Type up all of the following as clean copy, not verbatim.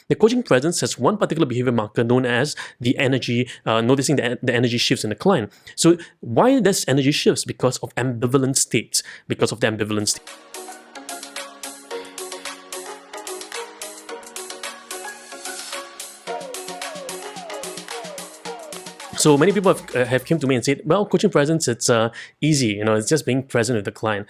The coaching presence has one particular behavior marker known as the energy, noticing the energy shifts in the client. So why does energy shifts? Because of ambivalent states, because of the ambivalent state. So many people have come to me and said, well, coaching presence, it's easy, it's just being present with the client.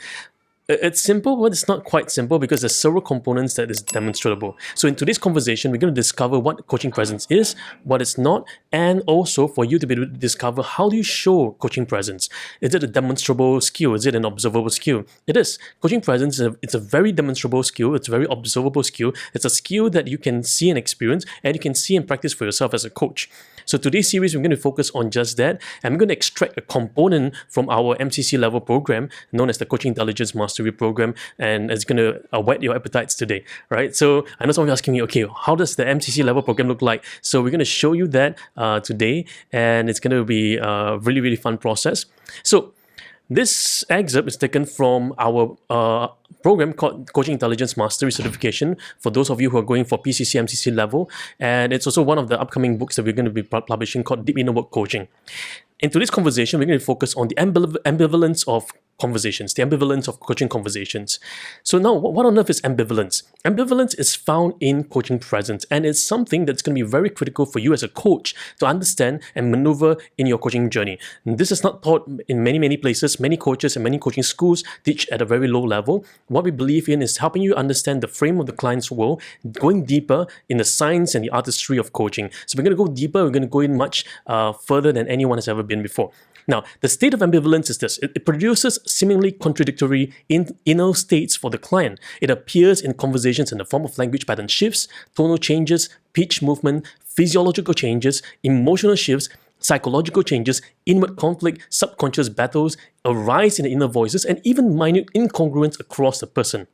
It's simple, but it's not quite simple because there's several components that is demonstrable. So in today's conversation, we're going to discover what coaching presence is, what it's not, and also for you to be able to discover how do you show coaching presence. Is it a demonstrable skill? Is it an observable skill? It is. Coaching presence, it's a very demonstrable skill. It's a very observable skill. It's a skill that you can see and experience, and you can see and practice for yourself as a coach. So today's series, we're going to focus on just that, and we're going to extract a component from our MCC level program known as the Coaching Intelligence Mastery Program, and it's going to whet your appetites today, right? So I know some of you are asking me, okay, how does the MCC level program look like? So we're going to show you that today, and it's going to be a really, really fun process. So this excerpt is taken from our program called Coaching Intelligence Mastery Certification for those of you who are going for PCC, MCC level. And it's also one of the upcoming books that we're going to be publishing called Deep Inner Work Coaching. In today's conversation, we're going to focus on the ambivalence of conversations, the ambivalence of coaching conversations. So now, what on earth is ambivalence? Ambivalence is found in coaching presence, and it's something that's going to be very critical for you as a coach to understand and maneuver in your coaching journey. And this is not taught in many places. Many coaches and many coaching schools teach at a very low level. What we believe in is helping you understand the frame of the client's world, going deeper in the science and the artistry of coaching. So we're going to go deeper. We're going to go in much further than anyone has ever been before. Now, the state of ambivalence is this. It produces seemingly contradictory inner states for the client. It appears in conversations in the form of language pattern shifts, tonal changes, pitch movement, physiological changes, emotional shifts, psychological changes, inward conflict, subconscious battles, a rise in the inner voices, and even minute incongruence across the person.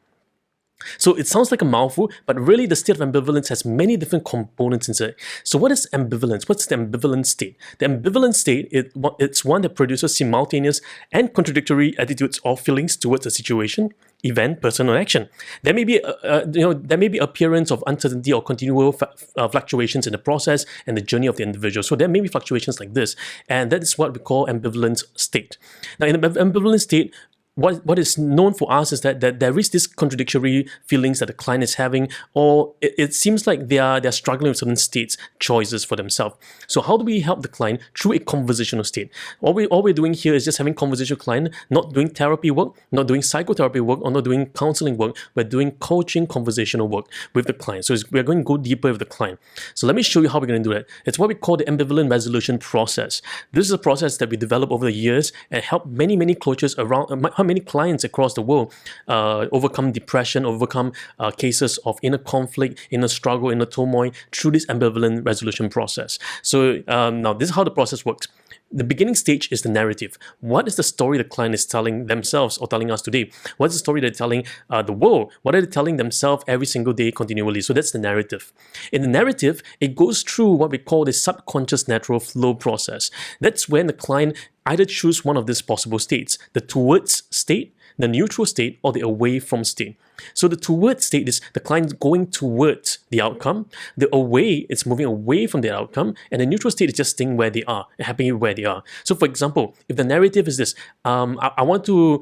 So it sounds like a mouthful, but really the state of ambivalence has many different components inside. So what is ambivalence? What's the ambivalent state? The ambivalent state, it's one that produces simultaneous and contradictory attitudes or feelings towards a situation, event, person, or action. There may be appearance of uncertainty or continual fluctuations in the process and the journey of the individual. So there may be fluctuations like this, and that is what we call ambivalent state. Now, in the ambivalent state, what is known for us is that there is this contradictory feelings that the client is having, or it seems like they're struggling with certain states, choices for themselves. So how do we help the client through a conversational state? All we're doing here is just having conversation with the client, not doing therapy work, not doing psychotherapy work, or not doing counseling work. We're doing coaching conversational work with the client. So we're going to go deeper with the client. So let me show you how we're going to do that. It's what we call the ambivalent resolution process. This is a process that we developed over the years and helped many coaches around, many clients across the world overcome depression, overcome cases of inner conflict, inner struggle, inner turmoil through this ambivalent resolution process. So now this is how the process works. The beginning stage is the narrative. What is the story the client is telling themselves or telling us today? What's the story they're telling the world? What are they telling themselves every single day continually? So that's the narrative. In the narrative, it goes through what we call the subconscious natural flow process. That's when the client either choose one of these possible states, the towards state, the neutral state, or the away from state. So the towards state is the client going towards the outcome. The away, it's moving away from the outcome. And the neutral state is just staying where they are, happy where they are. So for example, if the narrative is this, I want to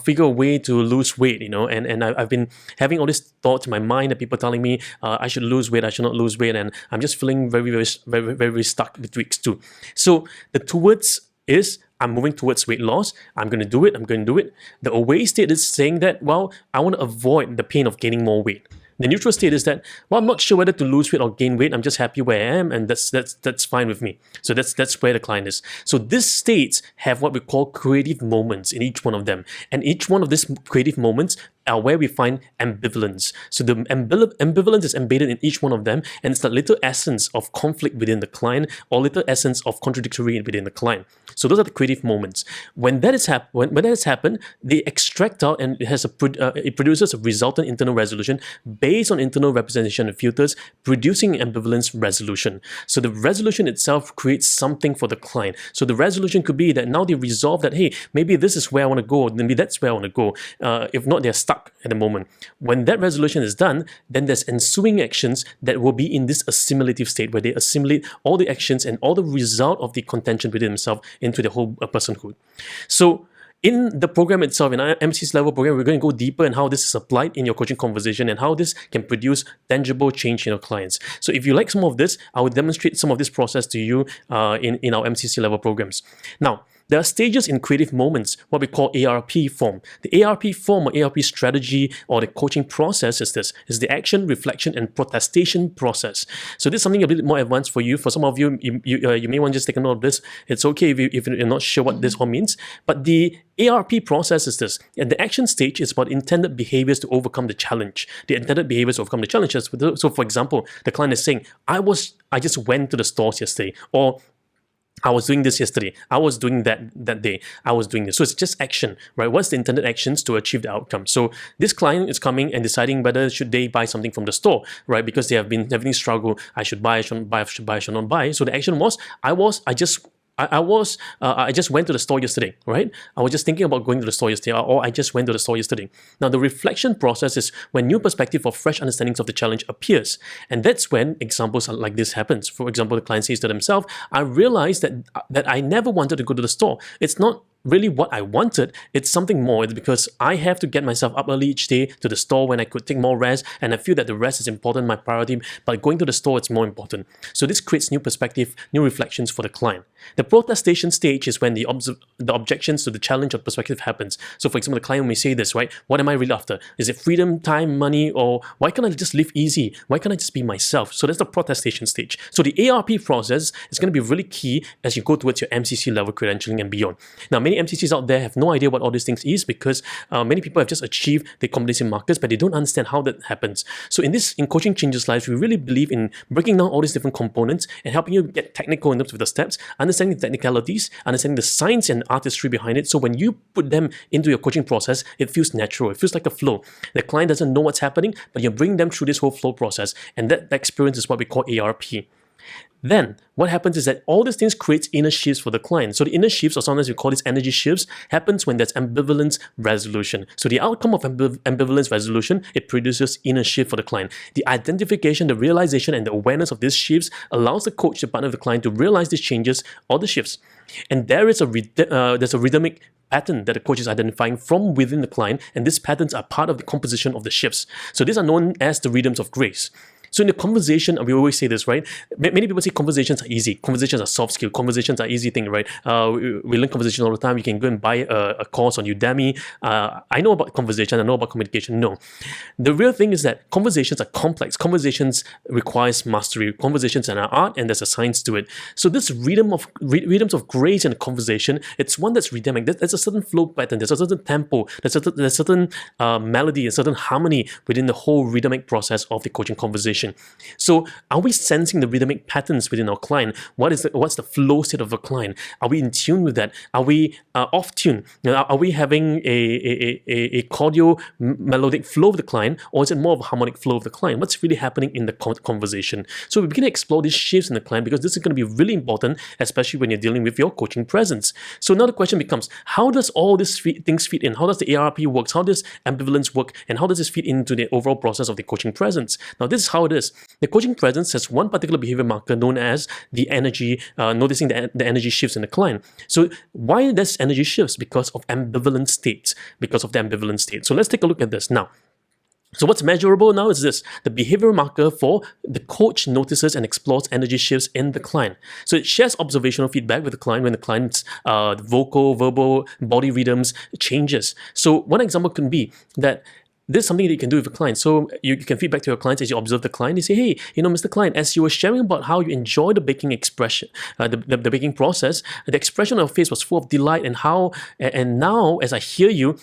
figure a way to lose weight, and I've been having all these thoughts in my mind that people telling me I should lose weight, I should not lose weight, and I'm just feeling very stuck betwixt two. So the towards is I'm moving towards weight loss. I'm going to do it. The away state is saying that, well, I want to avoid the pain of gaining more weight. The neutral state is that, well, I'm not sure whether to lose weight or gain weight. I'm just happy where I am, and that's fine with me. So that's where the client is. So these states have what we call creative moments in each one of them, and each one of these creative moments are where we find ambivalence. So the ambivalence is embedded in each one of them, and it's the little essence of conflict within the client or little essence of contradictory within the client. So those are the creative moments. When that has happened, they extract out, and it produces a resultant internal resolution based on internal representation and filters, producing ambivalence resolution. So the resolution itself creates something for the client. So the resolution could be that now they resolve that, hey, maybe this is where I want to go, maybe that's where I want to go. If not, they're stuck stuck at the moment. When that resolution is done, then there's ensuing actions that will be in this assimilative state where they assimilate all the actions and all the result of the contention within themselves into the whole personhood. So in the program itself, in our MCC level program, we're going to go deeper in how this is applied in your coaching conversation and how this can produce tangible change in your clients. So if you like some of this, I will demonstrate some of this process to you in our MCC level programs. Now, there are stages in creative moments, what we call ARP form. The ARP form or ARP strategy or the coaching process is this, is the action, reflection, and protestation process. So this is something a bit more advanced for you. For some of you, you may want to just take a note of this. It's okay if you're not sure what this all means. But the ARP process is this. And the action stage is about intended behaviors to overcome the challenge. The intended behaviors to overcome the challenges. So for example, the client is saying, I just went to the stores yesterday, or I was doing this yesterday. I was doing that day. I was doing this. So it's just action, right? What's the intended actions to achieve the outcome? So this client is coming and deciding whether should they buy something from the store, right? Because they have been having struggle. I should buy, I shouldn't buy, I should buy, I should not buy. So the action was, I just went to the store yesterday, right? I was just thinking about going to the store yesterday, or I just went to the store yesterday. Now, the reflection process is when new perspective or fresh understandings of the challenge appears. And that's when examples like this happens. For example, the client says to themselves, I realized that I never wanted to go to the store. It's not really what I wanted, it's something more. It's because I have to get myself up early each day to the store when I could take more rest, and I feel that the rest is important, my priority, but going to the store, it's more important. So this creates new perspective, new reflections for the client. The protestation stage is when the objections to the challenge or perspective happens. So for example, the client may say this, right? What am I really after? Is it freedom, time, money, or why can't I just live easy? Why can't I just be myself? So that's the protestation stage. So the ARP process is going to be really key as you go towards your MCC level credentialing and beyond. Now, many MCCs out there have no idea what all these things is because many people have just achieved the competency markers, but they don't understand how that happens. So in Coaching Changes Lives, we really believe in breaking down all these different components and helping you get technical in terms of the steps, understanding the technicalities, understanding the science and artistry behind it. So when you put them into your coaching process, it feels natural. It feels like a flow. The client doesn't know what's happening, but you're bringing them through this whole flow process. And that experience is what we call ARP. Then what happens is that all these things creates inner shifts for the client. So the inner shifts, or sometimes we call these energy shifts, happens when there's ambivalence resolution. So the outcome of ambivalence resolution, it produces inner shift for the client. The identification, the realization, and the awareness of these shifts allows the coach, the partner of the client, to realize these changes or the shifts. And there's a rhythmic pattern that the coach is identifying from within the client, and these patterns are part of the composition of the shifts. So these are known as the rhythms of grace. So in the conversation, we always say this, right? Many people say conversations are easy. Conversations are soft skill. Conversations are easy thing, right? We learn conversation all the time. You can go and buy a course on Udemy. I know about conversation. I know about communication. No. The real thing is that conversations are complex. Conversations requires mastery. Conversations are an art, and there's a science to it. So this rhythms of grace in a conversation, it's one that's rhythmic. There's a certain flow pattern. There's a certain tempo. There's a certain melody, a certain harmony within the whole rhythmic process of the coaching conversation. So are we sensing the rhythmic patterns within our client? What's the flow state of a client? Are we in tune with that? Are we off tune? Are we having a cordial melodic flow of the client, or is it more of a harmonic flow of the client? What's really happening in the conversation? So we begin to explore these shifts in the client because this is going to be really important, especially when you're dealing with your coaching presence. So now the question becomes, how does all these things fit in? How does the ARP work? How does ambivalence work? And how does this fit into the overall process of the coaching presence? Now this is how it is. The coaching presence has one particular behavior marker known as the energy, noticing the energy shifts in the client. So why does energy shifts? Because of ambivalent states, because of the ambivalent state. So let's take a look at this now. So what's measurable now is this, the behavioral marker for the coach notices and explores energy shifts in the client. So it shares observational feedback with the client when the client's vocal, verbal, body rhythms changes. So one example can be that this is something that you can do with a client. So you can feedback to your clients as you observe the client. You say, hey, Mr. Client, as you were sharing about how you enjoy the baking expression, the baking process, the expression of your face was full of delight, and now as I hear you,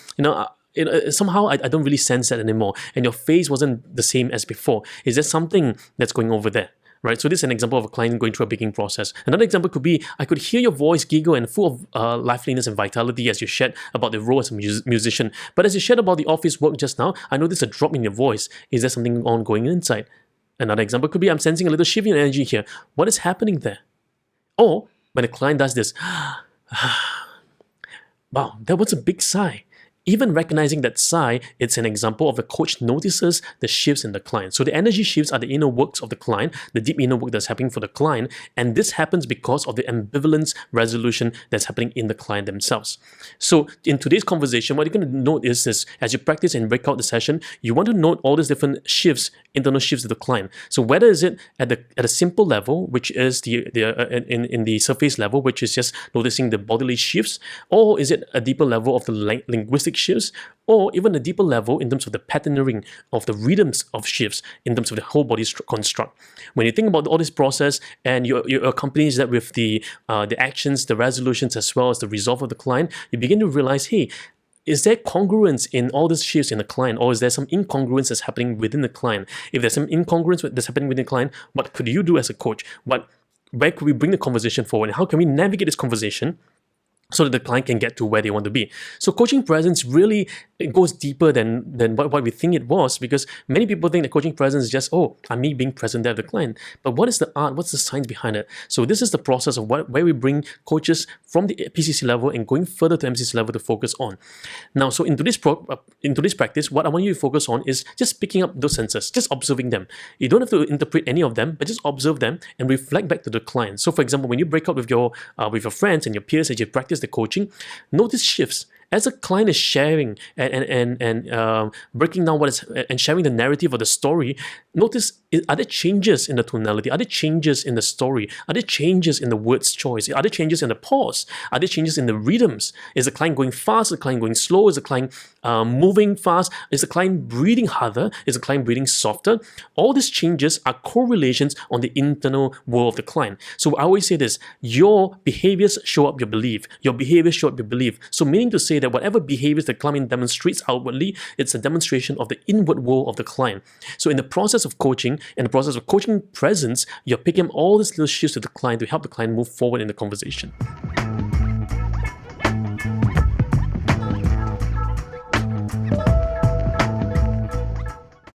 somehow I don't really sense that anymore, and your face wasn't the same as before. Is there something that's going over there? Right, so this is an example of a client going through a baking process. Another example could be, I could hear your voice giggle and full of liveliness and vitality as you shared about the role as a musician. But as you shared about the office work just now, I noticed a drop in your voice. Is there something ongoing inside? Another example could be, I'm sensing a little shift in energy here. What is happening there? Or when a client does this, wow, that was a big sigh. Even recognizing that sigh, it's an example of the coach notices the shifts in the client. So the energy shifts are the inner works of the client, the deep inner work that's happening for the client, and this happens because of the ambivalence resolution that's happening in the client themselves. So in today's conversation, what you're going to note is this: as you practice and break out the session, you want to note all these different shifts, internal shifts of the client. So whether is it at a simple level, which is in the surface level, which is just noticing the bodily shifts, or is it a deeper level of the linguistic shifts, or even a deeper level in terms of the patterning of the rhythms of shifts in terms of the whole body construct. When you think about all this process and you accompany that with the actions, the resolutions, as well as the resolve of the client, you begin to realize, hey, is there congruence in all these shifts in the client, or is there some incongruence that's happening within the client? If there's some incongruence that's happening within the client, what could you do as a coach? Where could we bring the conversation forward? How can we navigate this conversation so that the client can get to where they want to be? So coaching presence really, it goes deeper than what we think it was, because many people think that coaching presence is just, I'm me being present there with the client. But what is the art? What's the science behind it? So this is the process of where we bring coaches from the PCC level and going further to MCC level to focus on. Now, so into this practice, what I want you to focus on is just picking up those senses, just observing them. You don't have to interpret any of them, but just observe them and reflect back to the client. So for example, when you break out with your friends and your peers as you practice the coaching, notice shifts. As a client is sharing and breaking down and sharing the narrative or the story, notice, are there changes in the tonality? Are there changes in the story? Are there changes in the words choice? Are there changes in the pause? Are there changes in the rhythms? Is the client going fast? Is the client going slow? Is the client moving fast? Is the client breathing harder? Is the client breathing softer? All these changes are correlations on the internal world of the client. So I always say this: your behaviors show up your belief. Your behaviors show up your belief. So meaning to say that whatever behaviors the client demonstrates outwardly, it's a demonstration of the inward world of the client. So in the process of coaching and the process of coaching presence, you're picking up all these little shifts to the client to help the client move forward in the conversation.